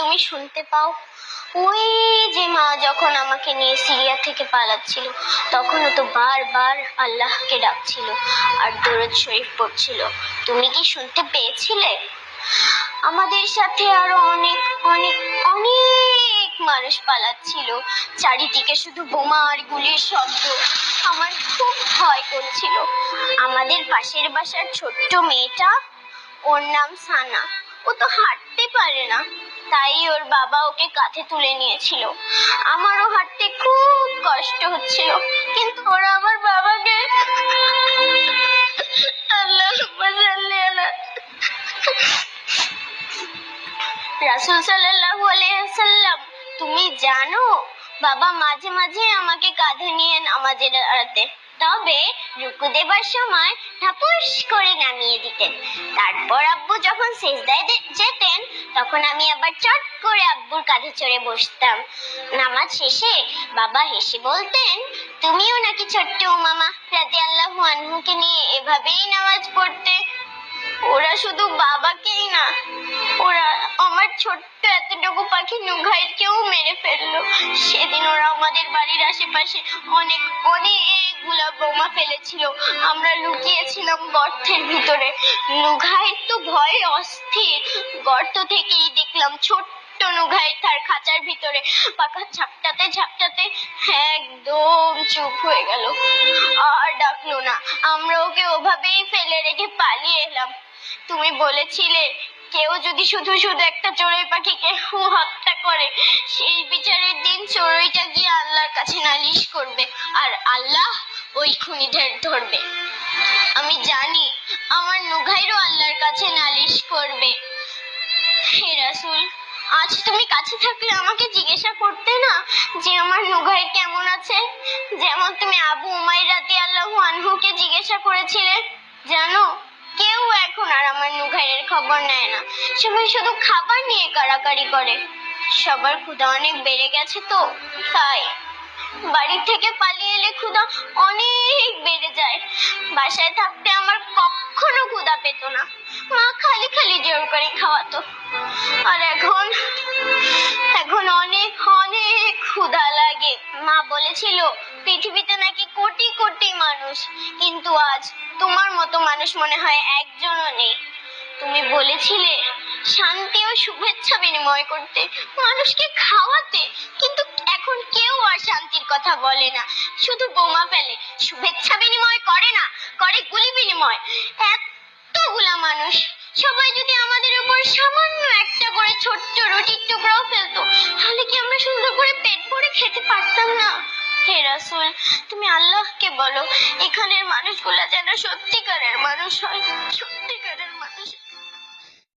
তুমি শুনতে পাও? ওই যে মা যখন আমাকে নিয়ে সিরিয়া থেকে পালাচ্ছিল, তখনও তো বারবার আল্লাহকে ডাকছিল আর দরুদ শরীফ পড়ছিল। তুমি কি শুনতে পেয়েছিলে? আমাদের সাথে আরো অনেক অনেক অনেক মানুষ পালাচ্ছিল, চারিদিকে শুধু বোমা আর গুলির শব্দ। আমার খুব ভয় করছিল। আমাদের পাশের বাসার ছোট্ট মেয়েটা, ওর নাম সানা, ও তো হাঁটতে পারে না, তাই ওর বাবা ওকে কাঁধে তুলে নিয়েছিল। আমারও হাঁটতে খুব কষ্ট হচ্ছিল, কিন্তু ওরা আমার বাবাকে রাসূল সাল্লাল্লাহু আলাইহি ওয়াসাল্লাম, তুমি জানো বাবা মাঝে মাঝে আমাকে কাঁধে নিয়ে নামাজে দাঁড়াতে, তবে রুকু দেবার সময় ঠাপুস করে নামিয়ে দিতেন। তারপর আব্বু যখন সিজদায় যেতেন, তখন আমি আবার চট করে আব্বুর কাঁধে চড়ে বসতাম। নামাজ শেষে বাবা হেসে বলতেন, তুমিও নাকি ছোট্ট উমামা রাদিয়াল্লাহু আনহুকে নিয়ে এভাবেই নামাজ পড়তে? ওরা শুধু বাবাকেই না, ওরা আমার ছোট্ট এতটুকু পাখি নুঘাইরকেও মেরে ফেললো। সেদিন ওরা আমাদের বাড়ির আশেপাশে অনেকগুলা বোমা ফেলেছিল। আমরা লুকিয়েছিলাম গর্তের ভিতরে। নুঘাইর তো ভয়ে অস্থির। গর্ত থেকেই দেখলাম ছোট্ট নুঘাইর তার খাঁচার ভিতরে পাখা ঝাপটাতে ঝাপটাতে একদম চুপ হয়ে গেল, আর ডাকলো না। আমরা ওকে ওভাবেই ফেলে রেখে পালিয়ে এলাম। তুমি বলেছিলে কেউ যদি শুধু শুধু একটা চড়ুই পাখিকে হত্যা করে, সেই বিচারের দিন চড়ুইটা গিয়ে আল্লাহর কাছে নালিশ করবে, আর আল্লাহ ওই খুনিদের ধরবে। আমি জানি আমার নুঘাইরও আল্লাহর কাছে নালিশ করবে। হে রাসূল, আজ তুমি কাছে থাকলে আমাকে জিজ্ঞাসা করতে না যে আমার নুঘাইর কেমন আছে, যেমন তুমি আবু উমাইর রাদিয়াল্লাহু আনহুকে জিজ্ঞাসা করেছিলে। জানো, কেউ এখন আর আমার নুঘাইরের খবর নেয় না। সবাই শুধু খাবার নিয়ে কাড়াকাড়ি করে। সবার ক্ষুধা অনেক বেড়ে গেছে তো তাই। বাড়ি থেকে পালিয়ে এলে ক্ষুধা অনেক বেড়ে যায়। বাসায় থাকতে আমার কখনো ক্ষুধা পেত না, মা খালি খালি জোর করে খাওয়াতো। আর এখন অনেক অনেক ক্ষুধা লাগে। মা বলেছিল পৃথিবীতে নাকি কোটি কোটি মানুষ, কিন্তু আজ তোমার মতো মানুষ মনে হয় একজনও নেই। তুমি বলেছিলে শান্তি ও শুভেচ্ছা বিনিময় করতে, মানুষকে খাওয়াতে, কিন্তু এখন কেউ আর শান্তির কথা বলে না, শুধু বোমা ফেলে। শুভেচ্ছা বিনিময় করে না, করে গুলি বিনিময়। এতগুলা মানুষ, সবাই যদি আমাদের উপর সামান্য একটা করে ছোট্ট রুটির টুকরাও ফেলতো, তাহলে কি আমরা সুন্দর করে পেট ভরে খেতে পারতাম না? হে রাসূল, তুমি আল্লাহকে বলো এখানের মানুষগুলা যেন সত্যিকারের মানুষ হয়, সত্যি